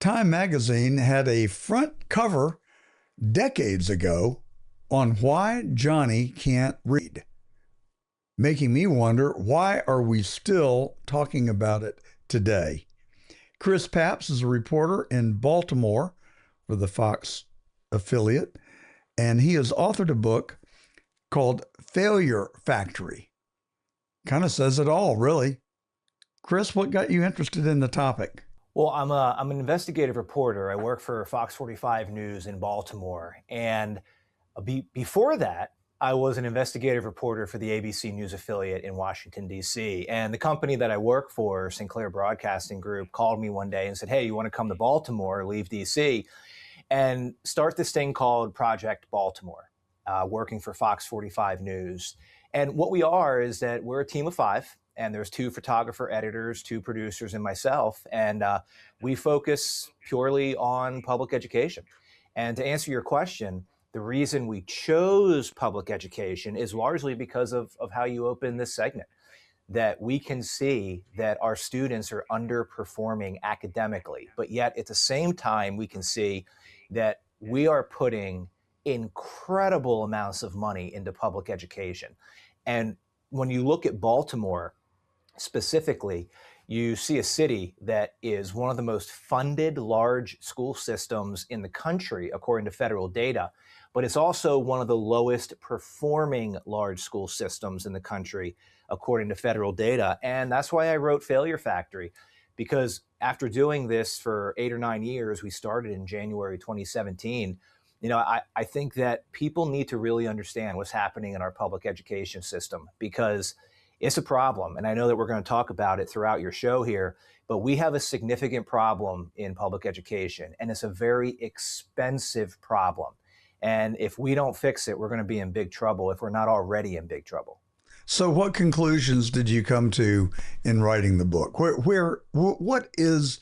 Time magazine had a front cover decades ago on why Johnny can't read, making me wonder, why are we still talking about it today? Chris Papst is a reporter in Baltimore for the Fox affiliate, and he has authored a book called Failure Factory. Kind of says it all, really. Chris, what got you interested in the topic? Well, I'm an investigative reporter. I work for Fox 45 News in Baltimore. And before that, I was an investigative reporter for the ABC News affiliate in Washington, D.C. And the company that I work for, Sinclair Broadcasting Group, called me one day and said, "Hey, you want to come to Baltimore, leave D.C., and start this thing called Project Baltimore, working for Fox 45 News." And what we are is that we're a team of five, and there's two photographer editors, two producers, and myself. And we focus purely on public education. And to answer your question, the reason we chose public education is largely because of how you open this segment, that we can see that our students are underperforming academically, but yet at the same time, we can see that we are putting incredible amounts of money into public education. And when you look at Baltimore specifically, you see a city that is one of the most funded large school systems in the country, according to federal data, but it's also one of the lowest performing large school systems in the country, according to federal data. And that's why I wrote Failure Factory, because after doing this for 8 or 9 years, we started in January 2017. I think that people need to really understand what's happening in our public education system, because it's a problem. And I know that we're going to talk about it throughout your show here, but we have a significant problem in public education, and it's a very expensive problem. And if we don't fix it, we're going to be in big trouble if we're not already in big trouble. So, what conclusions did you come to in writing the book? What is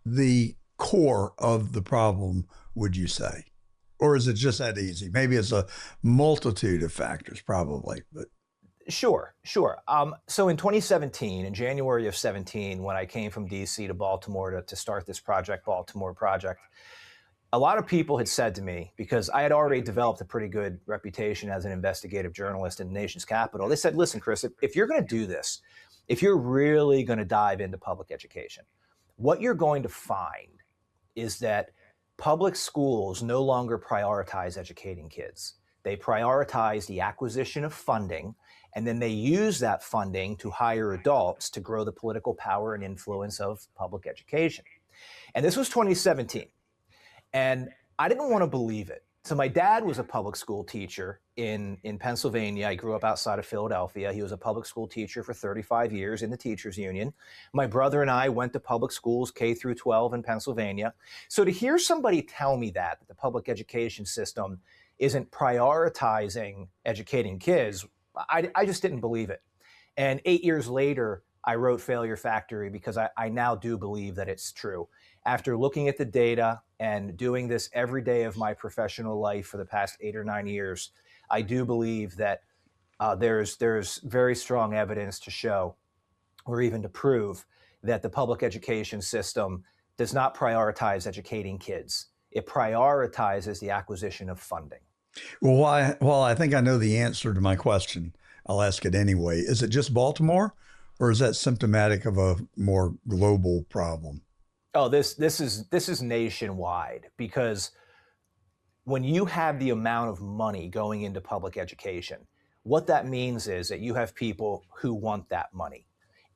the core of the problem, would you say? Or is it just that easy? Maybe it's a multitude of factors, probably. But Sure. So in 2017, in January of 17, when I came from DC to Baltimore to start this Project Baltimore project, a lot of people had said to me, because I had already developed a pretty good reputation as an investigative journalist in the nation's capital, they said, "Listen, Chris, if you're going to do this, if you're really going to dive into public education, what you're going to find is that public schools no longer prioritize educating kids. They prioritize the acquisition of funding, and then they use that funding to hire adults to grow the political power and influence of public education." And this was 2017. And I didn't want to believe it. So my dad was a public school teacher in Pennsylvania. I grew up outside of Philadelphia. He was a public school teacher for 35 years in the teachers union. My brother and I went to public schools K through 12 in Pennsylvania. So to hear somebody tell me that the public education system isn't prioritizing educating kids, I just didn't believe it. And 8 years later, I wrote Failure Factory, because I now do believe that it's true. After looking at the data and doing this every day of my professional life for the past 8 or 9 years, I do believe that there's very strong evidence to show, or even to prove, that the public education system does not prioritize educating kids. It prioritizes the acquisition of funding. well, I think I know the answer to my question. I'll ask it anyway. Is it just Baltimore, or is that symptomatic of a more global problem? Oh, this is nationwide, because when you have the amount of money going into public education, what that means is that you have people who want that money.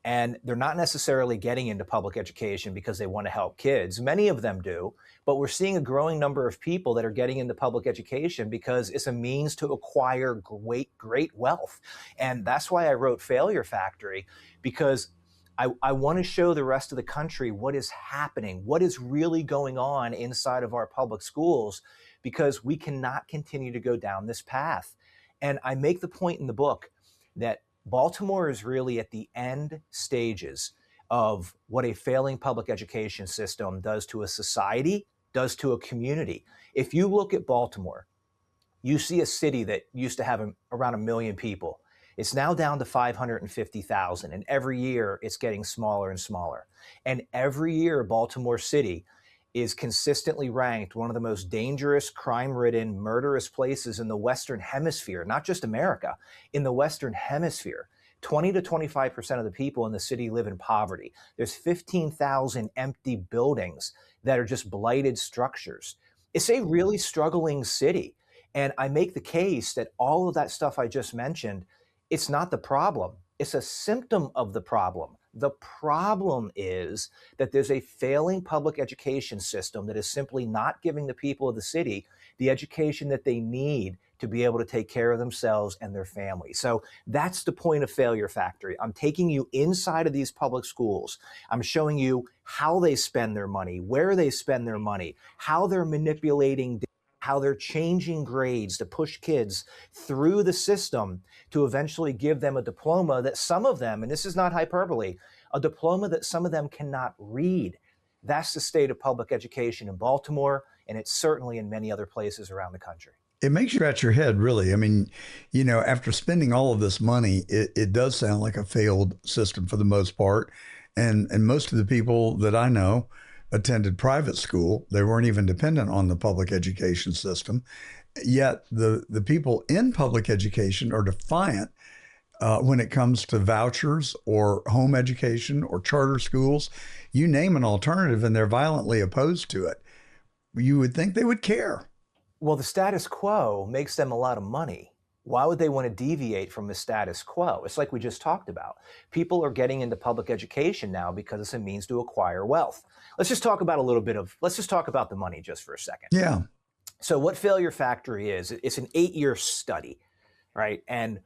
And they're not necessarily getting into public education because they want to help kids. Many of them do, but we're seeing a growing number of people that are getting into public education because it's a means to acquire great wealth. And that's why I wrote Failure Factory, because I want to show the rest of the country what is happening, what is really going on inside of our public schools, because we cannot continue to go down this path. And I make the point in the book that Baltimore is really at the end stages of what a failing public education system does to a society, does to a community. If you look at Baltimore, you see a city that used to have around 1 million people. It's now down to 550,000, and every year it's getting smaller and smaller. And every year, Baltimore City is consistently ranked one of the most dangerous, crime-ridden, murderous places in the Western Hemisphere, not just America, in the Western Hemisphere. 20 to 25% of the people in the city live in poverty. There's 15,000 empty buildings that are just blighted structures. It's a really struggling city. And I make the case that all of that stuff I just mentioned, it's not the problem. It's a symptom of the problem. The problem is that there's a failing public education system that is simply not giving the people of the city the education that they need to be able to take care of themselves and their families. So that's the point of Failure Factory. I'm taking you inside of these public schools. I'm showing you how they spend their money, where they spend their money, how they're manipulating, how they're changing grades to push kids through the system to eventually give them a diploma that some of them, and this is not hyperbole, a diploma that some of them cannot read. That's the state of public education in Baltimore, and it's certainly in many other places around the country. It makes you scratch your head, really. I mean, after spending all of this money, it does sound like a failed system for the most part. And most of the people that I know attended private school. They weren't even dependent on the public education system. Yet the people in public education are defiant when it comes to vouchers or home education or charter schools. You name an alternative and they're violently opposed to it. You would think they would care. Well, the status quo makes them a lot of money. Why would they want to deviate from the status quo? It's like we just talked about. People are getting into public education now because it's a means to acquire wealth. Let's just talk about the money just for a second. Yeah. So what Failure Factory is, it's an 8-year study, right? And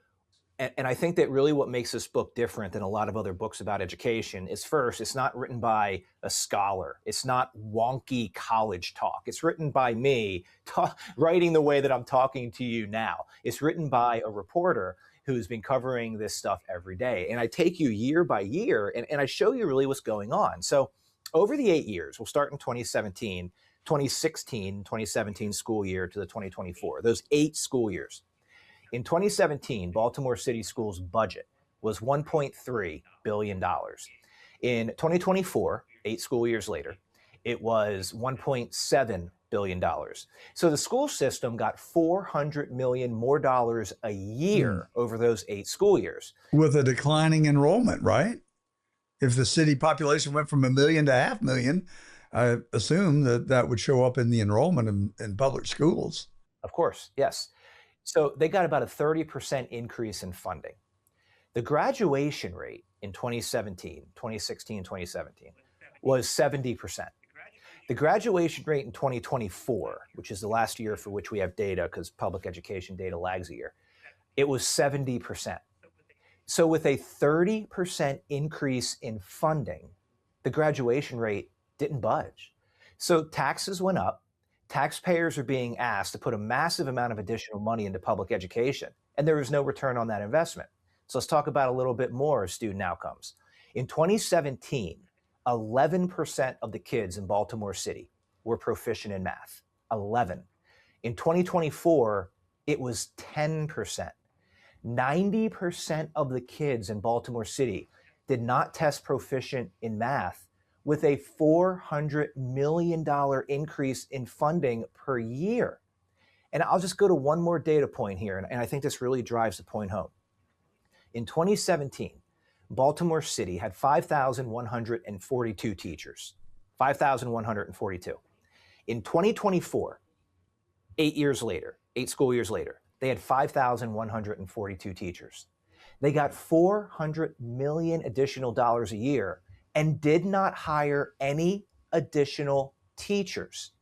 I think that really what makes this book different than a lot of other books about education is, first, it's not written by a scholar. It's not wonky college talk. It's written by me, writing the way that I'm talking to you now. It's written by a reporter who's been covering this stuff every day. And I take you year by year, and I show you really what's going on. So over the 8 years, we'll start in 2016, 2017 school year to the 2024, those 8 school years. In 2017, Baltimore City Schools' budget was $1.3 billion. In 2024, 8 school years later, it was $1.7 billion. So the school system got $400 million more dollars a year over those 8 school years. With a declining enrollment, right? If the city population went from 1 million to 500,000, I assume that would show up in the enrollment in public schools. Of course, yes. So they got about a 30% increase in funding. The graduation rate in 2016, 2017, was 70%. The graduation rate in 2024, which is the last year for which we have data because public education data lags a year, it was 70%. So with a 30% increase in funding, the graduation rate didn't budge. So taxes went up. Taxpayers are being asked to put a massive amount of additional money into public education, and there is no return on that investment. So let's talk about a little bit more student outcomes. In 2017, 11% of the kids in Baltimore City were proficient in math. 11. In 2024, it was 10%. 90% of the kids in Baltimore City did not test proficient in math, with a $400 million increase in funding per year. And I'll just go to one more data point here, and I think this really drives the point home. In 2017, Baltimore City had 5,142 teachers, 5,142. In 2024, 8 years later, 8 school years later, they had 5,142 teachers. They got $400 million additional dollars a year and did not hire any additional teachers.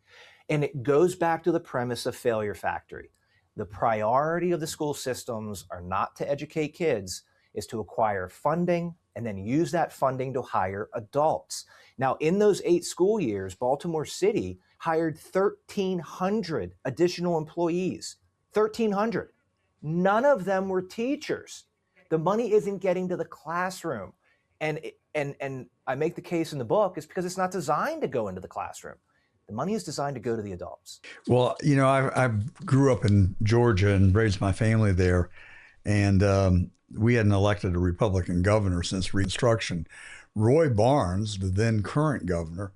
And it goes back to the premise of Failure Factory. The priority of the school systems are not to educate kids, is to acquire funding and then use that funding to hire adults. Now, in those 8 school years, Baltimore City hired 1,300 additional employees. 1,300. None of them were teachers. The money isn't getting to the classroom. And I make the case in the book is because it's not designed to go into the classroom. The money is designed to go to the adults. Well, I grew up in Georgia and raised my family there. And we hadn't elected a Republican governor since Reconstruction. Roy Barnes, the then current governor,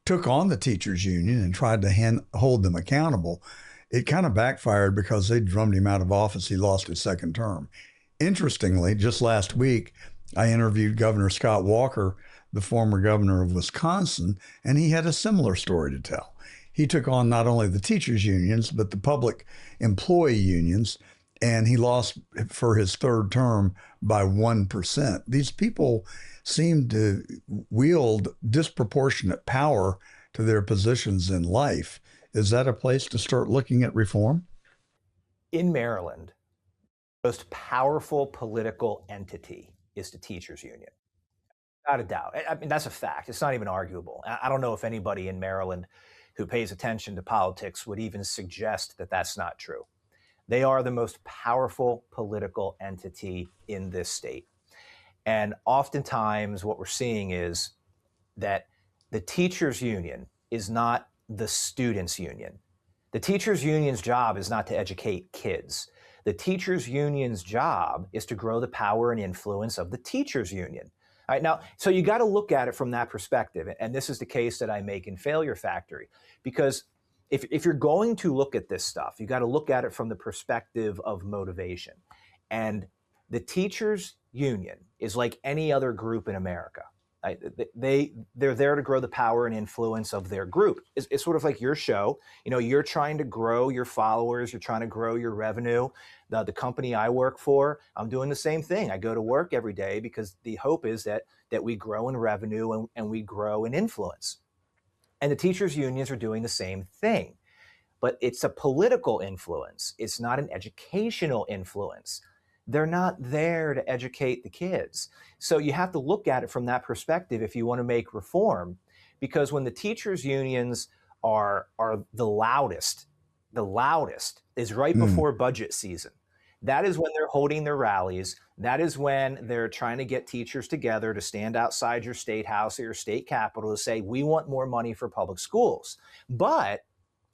took on the teachers union and tried to hold them accountable. It kind of backfired because they drummed him out of office. He lost his second term. Interestingly, just last week, I interviewed Governor Scott Walker, the former governor of Wisconsin, and he had a similar story to tell. He took on not only the teachers unions, but the public employee unions, and he lost for his third term by 1%. These people seem to wield disproportionate power to their positions in life. Is that a place to start looking at reform? In Maryland, the most powerful political entity is the teachers union. Without a doubt. I mean, that's a fact. It's not even arguable. I don't know if anybody in Maryland who pays attention to politics would even suggest that that's not true. They are the most powerful political entity in this state. And oftentimes what we're seeing is that the teachers union is not the students union. The teachers union's job is not to educate kids. The teachers union's job is to grow the power and influence of the teachers union. All right, now, so you got to look at it from that perspective. And this is the case that I make in Failure Factory, because if you're going to look at this stuff, you got to look at it from the perspective of motivation. And the teachers union is like any other group in America. Right? They're there to grow the power and influence of their group. It's sort of like your show. You know, you're trying to grow your followers. You're trying to grow your revenue. The company I work for, I'm doing the same thing. I go to work every day because the hope is that we grow in revenue and we grow in influence. And the teachers unions are doing the same thing. But it's a political influence. It's not an educational influence. They're not there to educate the kids. So you have to look at it from that perspective if you want to make reform, because when the teachers unions are the loudest is right before budget season. That is when they're holding their rallies. That is when they're trying to get teachers together to stand outside your state house or your state capitol to say, we want more money for public schools. But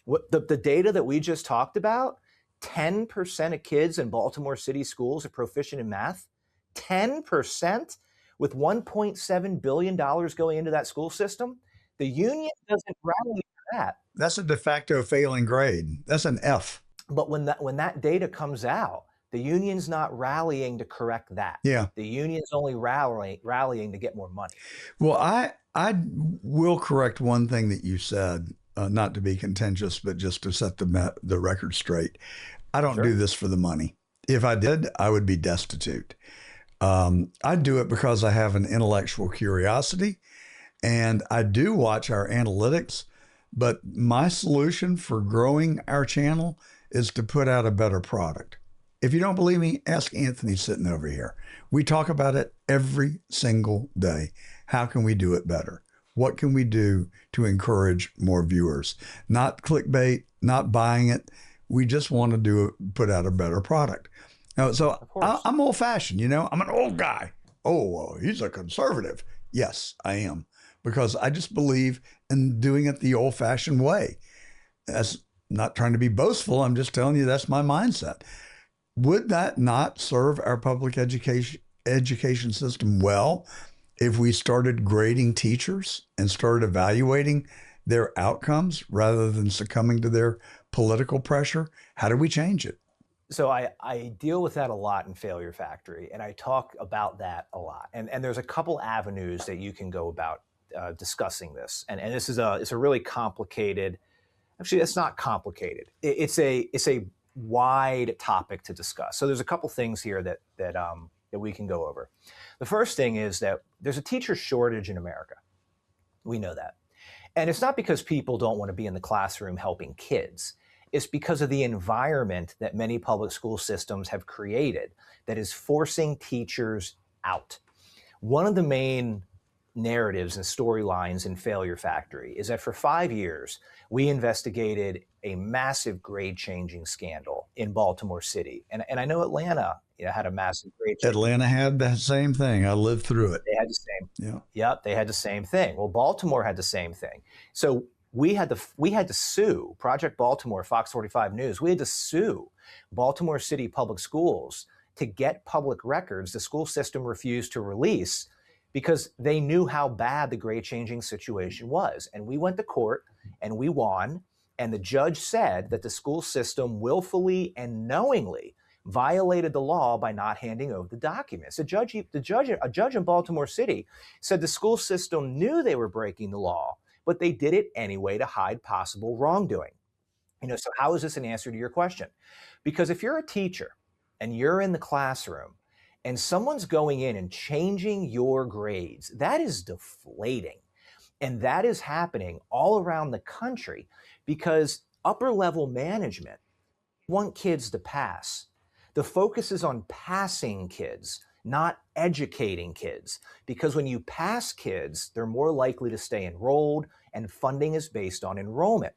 what the data that we just talked about, 10% of kids in Baltimore City schools are proficient in math. 10% with $1.7 billion going into that school system. The union doesn't rally for that. That's a de facto failing grade. That's an F. But when that data comes out, the union's not rallying to correct that. Yeah. The union's only rallying to get more money. Well, I will correct one thing that you said, not to be contentious, but just to set the record straight. I don't do this for the money. If I did, I would be destitute. I do it because I have an intellectual curiosity, and I do watch our analytics. But my solution for growing our channel is to put out a better product. If you don't believe me, ask Anthony sitting over here. We talk about it every single day. How can we do it better? What can we do to encourage more viewers? Not clickbait, not buying it. We just want to put out a better product. Now, so I'm old fashioned, you know, I'm an old guy. Oh, well, he's a conservative. Yes, I am, because I just believe in doing it the old fashioned way. That's not trying to be boastful. I'm just telling you that's my mindset. Would that not serve our public education system well if we started grading teachers and started evaluating their outcomes rather than succumbing to their political pressure? How do we change it? So I deal with that a lot in Failure Factory, and I talk about that a lot. And there's a couple avenues that you can go about discussing this. And this is it's a really complicated. Actually, it's not complicated. It's a wide topic to discuss. So there's a couple things here that we can go over. The first thing is that there's a teacher shortage in America. We know that. And it's not because people don't want to be in the classroom helping kids. It's because of the environment that many public school systems have created that is forcing teachers out. One of the main narratives and storylines in Failure Factory is that for 5 years, we investigated a massive grade-changing scandal in Baltimore City. And I know Atlanta had a massive grade change. Atlanta had the same thing. I lived through it. They had the same. Yeah. Yep, they had the same thing. Well, Baltimore had the same thing. So we had to sue Project Baltimore, Fox 45 News. We had to sue Baltimore City Public Schools to get public records the school system refused to release because they knew how bad the grade changing situation was. And we went to court and we won. And the judge said that the school system willfully and knowingly violated the law by not handing over the documents. A judge in Baltimore City said the school system knew they were breaking the law, but they did it anyway to hide possible wrongdoing. So how is this an answer to your question? Because if you're a teacher and you're in the classroom and someone's going in and changing your grades, that is deflating. And that is happening all around the country because upper level management want kids to pass. The focus is on passing kids, not educating kids, because when you pass kids, they're more likely to stay enrolled, and funding is based on enrollment.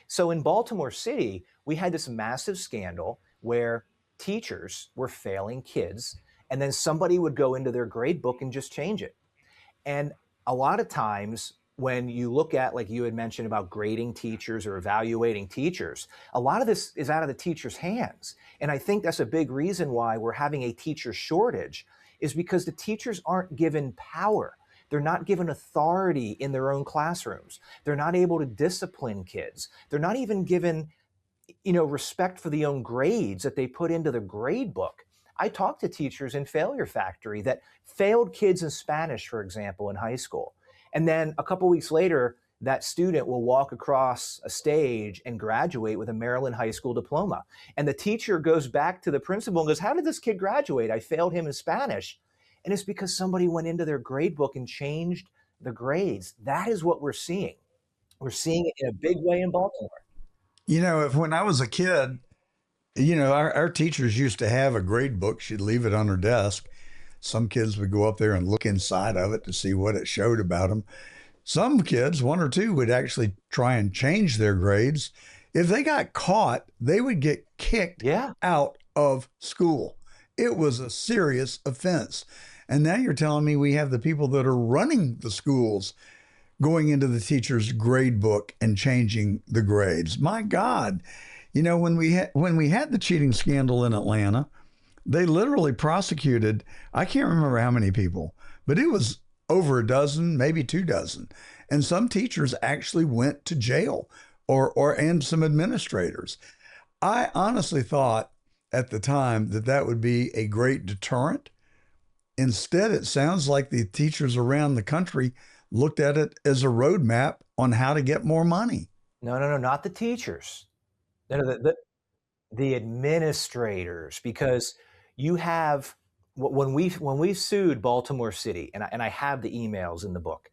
So in Baltimore City, we had this massive scandal where teachers were failing kids, and then somebody would go into their grade book and just change it. And a lot of times when you look at, like you had mentioned about grading teachers or evaluating teachers, a lot of this is out of the teacher's hands. And I think that's a big reason why we're having a teacher shortage, is because the teachers aren't given power. They're not given authority in their own classrooms. They're not able to discipline kids. They're not even given, respect for the own grades that they put into the grade book. I talked to teachers in Failure Factory that failed kids in Spanish, for example, in high school. And then a couple weeks later, that student will walk across a stage and graduate with a Maryland high school diploma. And the teacher goes back to the principal and goes, "How did this kid graduate? I failed him in Spanish." And it's because somebody went into their grade book and changed the grades. That is what we're seeing. We're seeing it in a big way in Baltimore. When I was a kid, our teachers used to have a grade book. She'd leave it on her desk. Some kids would go up there and look inside of it to see what it showed about them. Some kids, one or two, would actually try and change their grades. If they got caught, they would get kicked out of school. It was a serious offense. And now you're telling me we have the people that are running the schools going into the teacher's grade book and changing the grades. My God. When we had the cheating scandal in Atlanta, they literally prosecuted, I can't remember how many people, but it was over a dozen, maybe 2 dozen. And some teachers actually went to jail and some administrators. I honestly thought at the time that would be a great deterrent. Instead, it sounds like the teachers around the country looked at it as a roadmap on how to get more money. No, not the teachers. No, the administrators, because you have, when we sued Baltimore City, and I have the emails in the book,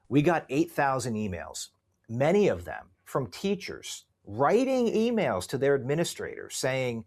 we got 8,000 emails, many of them from teachers writing emails to their administrators saying,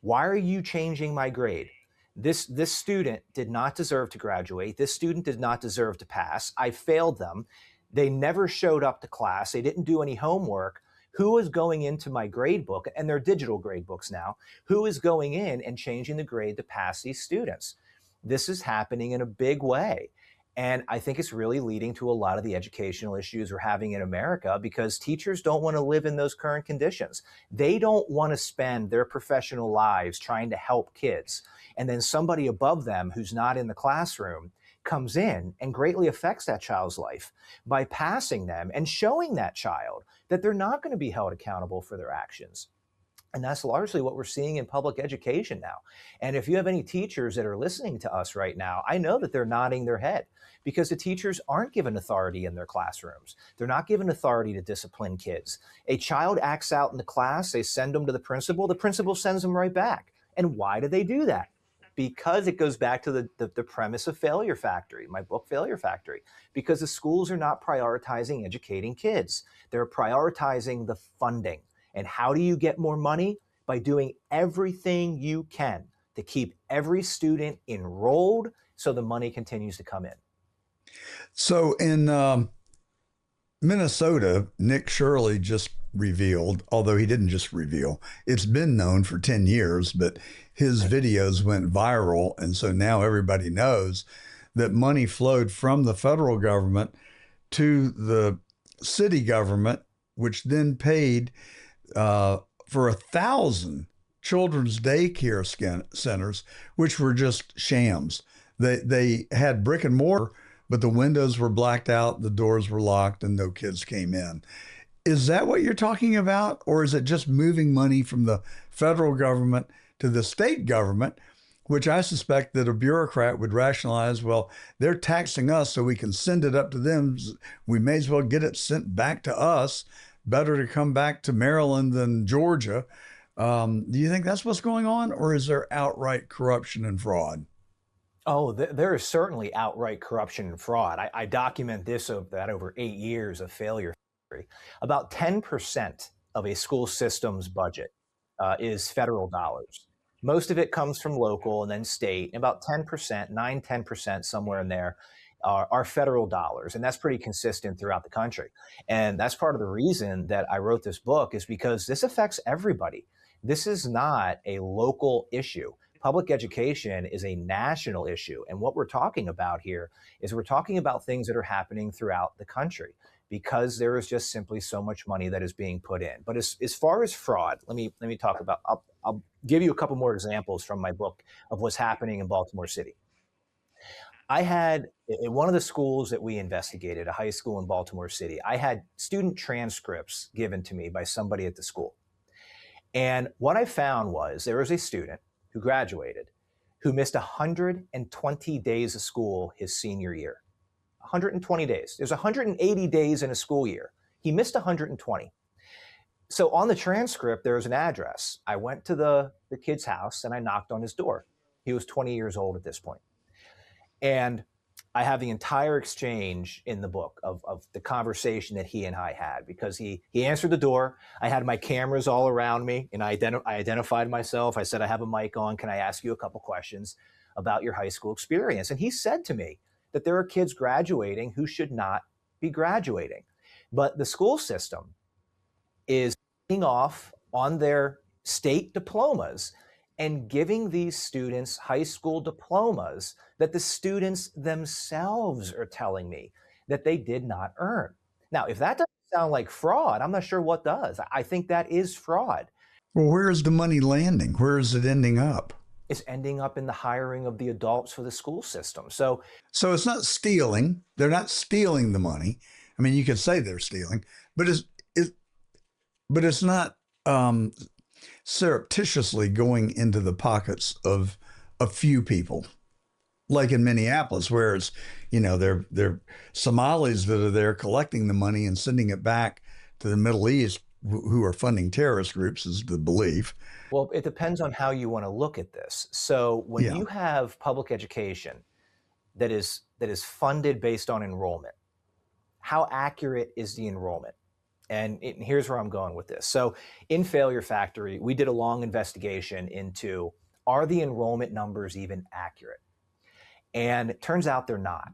"Why are you changing my grade? This student did not deserve to graduate. This student did not deserve to pass. I failed them. They never showed up to class. They didn't do any homework. Who is going into my grade book," and they're digital grade books now, "who is going in and changing the grade to pass these students?" This is happening in a big way. And I think it's really leading to a lot of the educational issues we're having in America, because teachers don't want to live in those current conditions. They don't want to spend their professional lives trying to help kids. And then somebody above them who's not in the classroom comes in and greatly affects that child's life by passing them and showing that child that they're not going to be held accountable for their actions. And that's largely what we're seeing in public education now. And if you have any teachers that are listening to us right now, I know that they're nodding their head, because the teachers aren't given authority in their classrooms. They're not given authority to discipline kids. A child acts out in the class, they send them to the principal sends them right back. And why do they do that? Because it goes back to the premise of Failure Factory, my book Failure Factory, because the schools are not prioritizing educating kids. They're prioritizing the funding. And how do you get more money? By doing everything you can to keep every student enrolled so the money continues to come in. So in Minnesota, Nick Shirley just revealed, although he didn't just reveal, it's been known for 10 years, but his videos went viral. And so now everybody knows that money flowed from the federal government to the city government, which then paid for 1,000 children's daycare centers, which were just shams. They had brick and mortar, but the windows were blacked out, the doors were locked, and no kids came in. Is that what you're talking about? Or is it just moving money from the federal government to the state government, which I suspect that a bureaucrat would rationalize, well, they're taxing us so we can send it up to them. We may as well get it sent back to us. Better to come back to Maryland than Georgia. Do you think that's what's going on? Or is there outright corruption and fraud? Oh, there is certainly outright corruption and fraud. I document this over 8 years of failure. About 10% of a school system's budget is federal dollars. Most of it comes from local and then state, and about 10%, 10%, somewhere in there, are federal dollars. And that's pretty consistent throughout the country. And that's part of the reason that I wrote this book, is because this affects everybody. This is not a local issue. Public education is a national issue. And what we're talking about here is we're talking about things that are happening throughout the country, because there is just simply so much money that is being put in. But as far as fraud, let me talk about. I'll give you a couple more examples from my book of what's happening in Baltimore City. I had, in one of the schools that we investigated, a high school in Baltimore City, I had student transcripts given to me by somebody at the school. And what I found was there was a student who graduated who missed 120 days of school his senior year. 120 days. There's 180 days in a school year. He missed 120. So on the transcript, there's an address. I went to the kid's house and I knocked on his door. He was 20 years old at this point. And I have the entire exchange in the book of the conversation that he and I had, because he answered the door. I had my cameras all around me, and I identified myself. I said, I have a mic on. Can I ask you a couple questions about your high school experience? And he said to me that there are kids graduating who should not be graduating. But the school system is taking off on their state diplomas and giving these students high school diplomas that the students themselves are telling me that they did not earn. Now, if that doesn't sound like fraud, I'm not sure what does. I think that is fraud. Well, where is the money landing? Where is it ending up? It's ending up in the hiring of the adults for the school system. So it's not stealing. They're not stealing the money. I mean, you could say they're stealing, but it's not surreptitiously going into the pockets of a few people, like in Minneapolis, where it's, they're Somalis that are there collecting the money and sending it back to the Middle East, who are funding terrorist groups, is the belief. Well, it depends on how you want to look at this. So when you have public education that is funded based on enrollment, how accurate is the enrollment? And here's where I'm going with this. So in Failure Factory, we did a long investigation into, are the enrollment numbers even accurate? And it turns out they're not.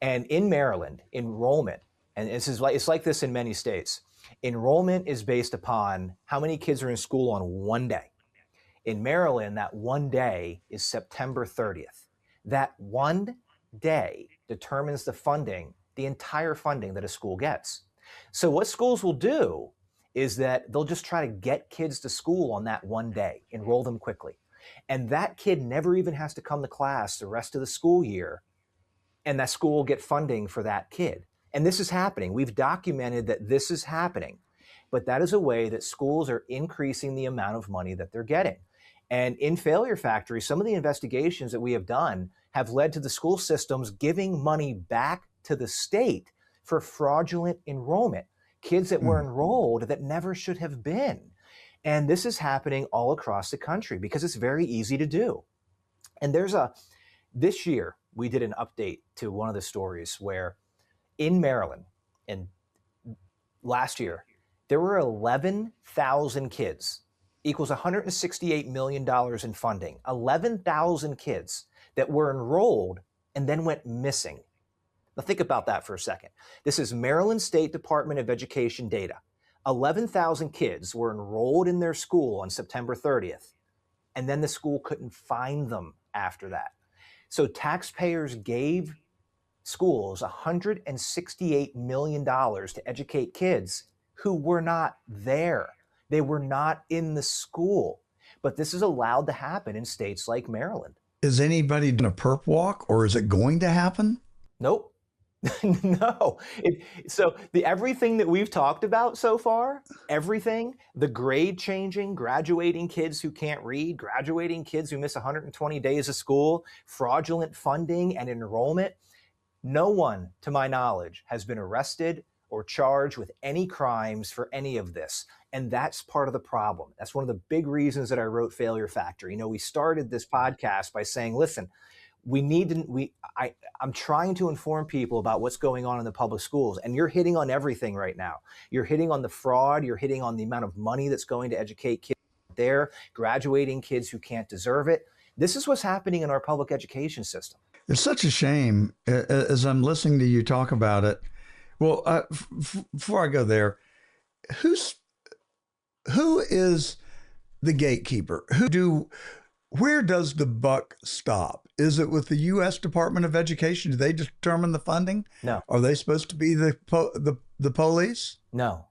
And in Maryland, enrollment, and it's like this in many states, enrollment is based upon how many kids are in school on one day. In Maryland, that one day is September 30th. That one day determines the funding, the entire funding that a school gets. So what schools will do is that they'll just try to get kids to school on that one day, enroll them quickly. And that kid never even has to come to class the rest of the school year, and that school will get funding for that kid. And this is happening. We've documented that this is happening. But that is a way that schools are increasing the amount of money that they're getting. And in Failure Factory, some of the investigations that we have done have led to the school systems giving money back to the state for fraudulent enrollment, kids that were enrolled that never should have been. And this is happening all across the country because it's very easy to do. And this year, we did an update to one of the stories where in Maryland, and last year, there were 11,000 kids, equals $168 million in funding, 11,000 kids that were enrolled and then went missing. Now think about that for a second. This is Maryland State Department of Education data. 11,000 kids were enrolled in their school on September 30th, and then the school couldn't find them after that. So taxpayers gave schools $168 million to educate kids who were not there. They were not in the school. But this is allowed to happen in states like Maryland. Is anybody doing a perp walk, or is it going to happen? Nope. No. So everything that we've talked about so far, everything, the grade changing, graduating kids who can't read, graduating kids who miss 120 days of school, fraudulent funding and enrollment, no one, to my knowledge, has been arrested or charged with any crimes for any of this. And that's part of the problem. That's one of the big reasons that I wrote Failure Factor. We started this podcast by saying, listen, I'm trying to inform people about what's going on in the public schools, and you're hitting on everything right now. You're hitting on the fraud, you're hitting on the amount of money that's going to educate kids there, graduating kids who can't deserve it. This is what's happening in our public education system. It's such a shame as I'm listening to you talk about it. Well, before I go there, who is the gatekeeper? Where does the buck stop? Is it with the U.S. Department of Education? Do they determine the funding? No. Are they supposed to be the police? No.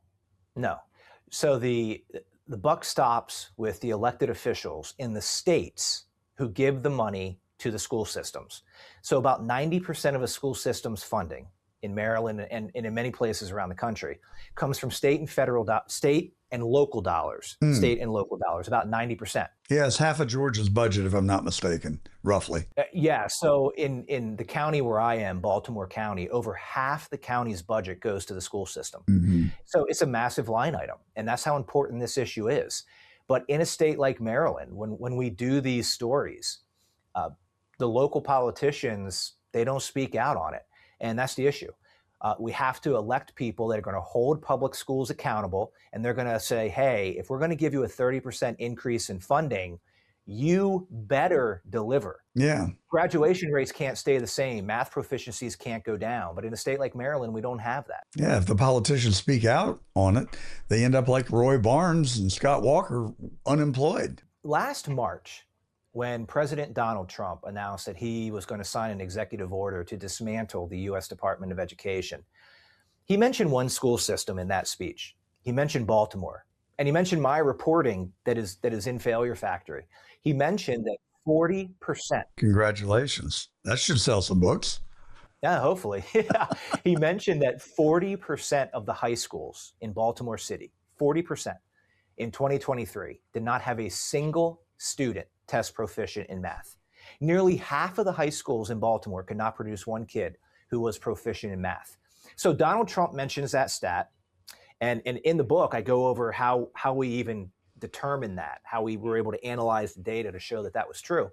So the buck stops with the elected officials in the states who give the money to the school systems. So about 90% of a school system's funding in Maryland and in many places around the country comes from state and local dollars, state and local dollars, about 90%. Yeah, it's half of Georgia's budget, if I'm not mistaken, roughly. Yeah, so in the county where I am, Baltimore County, over half the county's budget goes to the school system. Mm-hmm. So it's a massive line item, and that's how important this issue is. But in a state like Maryland, when we do these stories, the local politicians, they don't speak out on it. And that's the issue. We have to elect people that are going to hold public schools accountable, and they're going to say, hey, if we're going to give you a 30% increase in funding, you better deliver. Yeah. Graduation rates can't stay the same. Math proficiencies can't go down. But in a state like Maryland, we don't have that. Yeah, if the politicians speak out on it, they end up like Roy Barnes and Scott Walker, unemployed. Last March, when President Donald Trump announced that he was going to sign an executive order to dismantle the U.S. Department of Education, he mentioned one school system in that speech. He mentioned Baltimore, and he mentioned my reporting that is in Failure Factory. He mentioned that 40%. Congratulations. That should sell some books. Yeah, hopefully. Yeah. He mentioned that 40% of the high schools in Baltimore City, 40% in 2023, did not have a single student test proficient in math. Nearly half of the high schools in Baltimore could not produce one kid who was proficient in math. So Donald Trump mentions that stat. And in the book, I go over how we even determined that, how we were able to analyze the data to show that was true.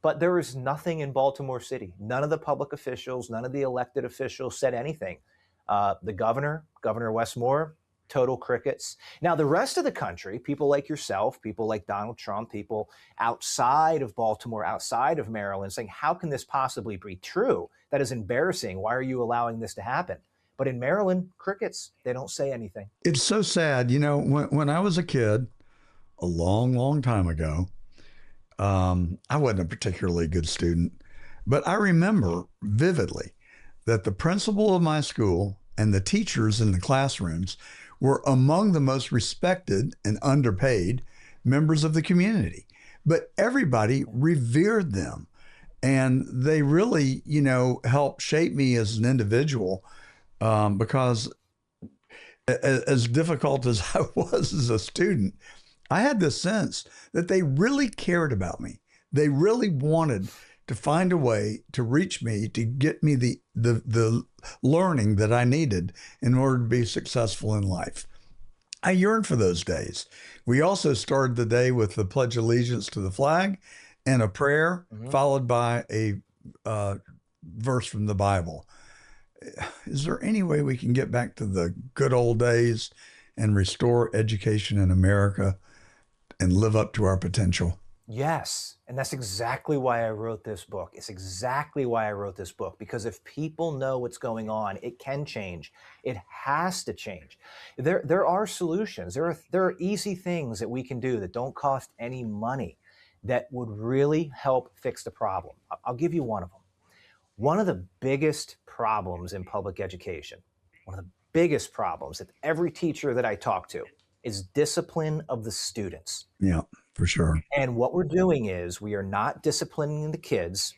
But there is nothing in Baltimore City. None of the public officials, none of the elected officials said anything. The Governor Westmore, total crickets. Now, the rest of the country, people like yourself, people like Donald Trump, people outside of Baltimore, outside of Maryland, saying, how can this possibly be true? That is embarrassing. Why are you allowing this to happen? But in Maryland, crickets, they don't say anything. It's so sad. When I was a kid, a long, long time ago, I wasn't a particularly good student, but I remember vividly that the principal of my school and the teachers in the classrooms were among the most respected and underpaid members of the community. But everybody revered them. And they really, helped shape me as an individual because as difficult as I was as a student, I had this sense that they really cared about me. They really wanted to find a way to reach me, to get me the learning that I needed in order to be successful in life. I yearned for those days. We also started the day with the Pledge of Allegiance to the flag and a prayer, followed by a verse from the Bible. Is there any way we can get back to the good old days and restore education in America and live up to our potential? Yes. And that's exactly why I wrote this book. It's exactly why I wrote this book, because if people know what's going on, it can change. It has to change. There are solutions. There are easy things that we can do that don't cost any money that would really help fix the problem. I'll give you one of them. One of the biggest problems in public education, one of the biggest problems that every teacher that I talk to is discipline of the students. Yeah, for sure. And what we're doing is we are not disciplining the kids,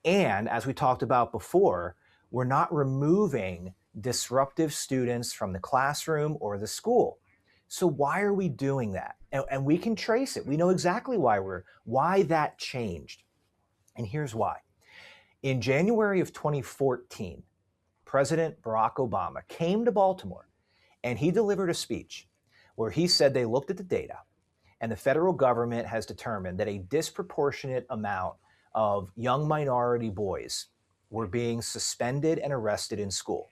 And as we talked about before, we're not removing disruptive students from the classroom or the school. So why are we doing that? And we can trace it. We know exactly why that changed. And here's why. In January of 2014, President Barack Obama came to Baltimore and he delivered a speech where he said they looked at the data and the federal government has determined that a disproportionate amount of young minority boys were being suspended and arrested in school.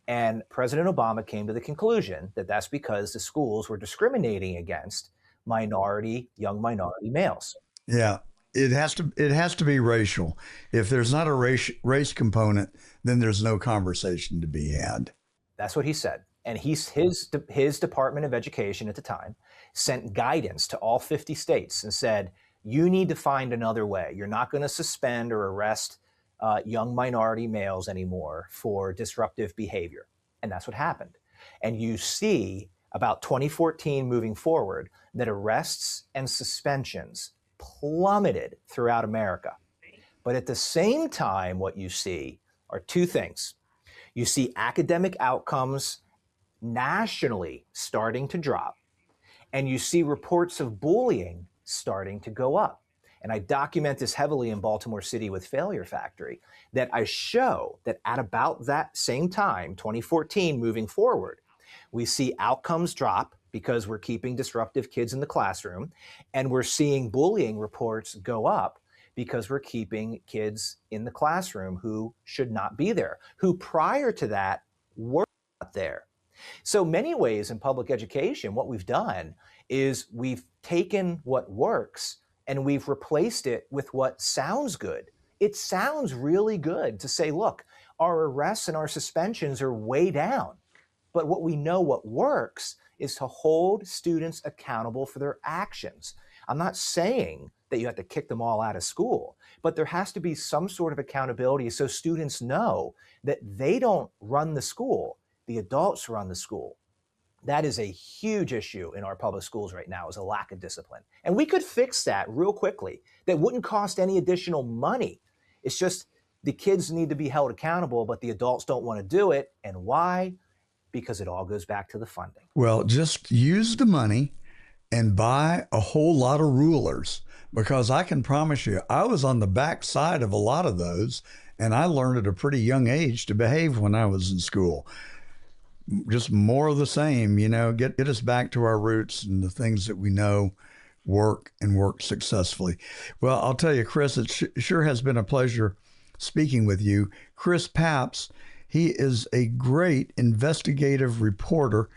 And President Obama came to the conclusion that that's because the schools were discriminating against young minority males. Yeah. It has to be racial. If there's not a race component, then there's no conversation to be had. That's what he said. And his Department of Education at the time sent guidance to all 50 states and said, you need to find another way. You're not going to suspend or arrest young minority males anymore for disruptive behavior. And that's what happened. And you see about 2014 moving forward that arrests and suspensions plummeted throughout America. But at the same time, what you see are two things. You see academic outcomes nationally starting to drop, and you see reports of bullying starting to go up. And I document this heavily in Baltimore City with Failure Factory, that I show that at about that same time, 2014 moving forward, we see outcomes drop because we're keeping disruptive kids in the classroom, and we're seeing bullying reports go up because we're keeping kids in the classroom who should not be there, who prior to that were not there. So many ways in public education, what we've done is we've taken what works and we've replaced it with what sounds good. It sounds really good to say, look, our arrests and our suspensions are way down. But what we know what works is to hold students accountable for their actions. I'm not saying that you have to kick them all out of school, but there has to be some sort of accountability so students know that they don't run the school, the adults run the school. That is a huge issue in our public schools right now, is a lack of discipline. And we could fix that real quickly. That wouldn't cost any additional money. It's just the kids need to be held accountable, but the adults don't want to do it. And why? Because it all goes back to the funding. Well, just use the money and buy a whole lot of rulers, because I can promise you, I was on the back side of a lot of those, and I learned at a pretty young age to behave when I was in school. Just more of the same, get us back to our roots and the things that we know work and work successfully. Well, I'll tell you, Chris, it sure has been a pleasure speaking with you. Chris Papst, he is a great investigative reporter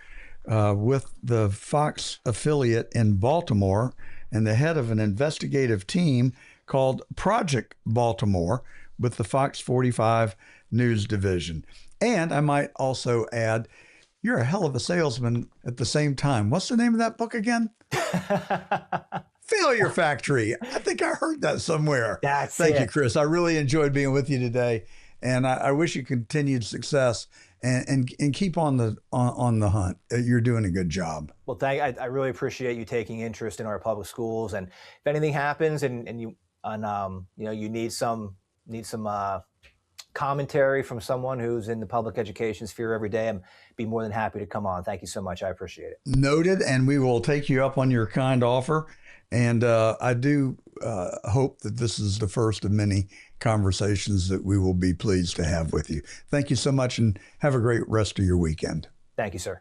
with the Fox affiliate in Baltimore and the head of an investigative team called Project Baltimore with the Fox 45 News Division. And I might also add, you're a hell of a salesman at the same time. What's the name of that book again? Failure Factory. I think I heard that somewhere. Thank you, Chris. I really enjoyed being with you today. And I wish you continued success and keep on the hunt. You're doing a good job. Well, I really appreciate you taking interest in our public schools. And if anything happens and you need some commentary from someone who's in the public education sphere every day, I'd be more than happy to come on. Thank you so much. I appreciate it. Noted. And we will take you up on your kind offer. And I do hope that this is the first of many conversations that we will be pleased to have with you. Thank you so much, and have a great rest of your weekend. Thank you, sir.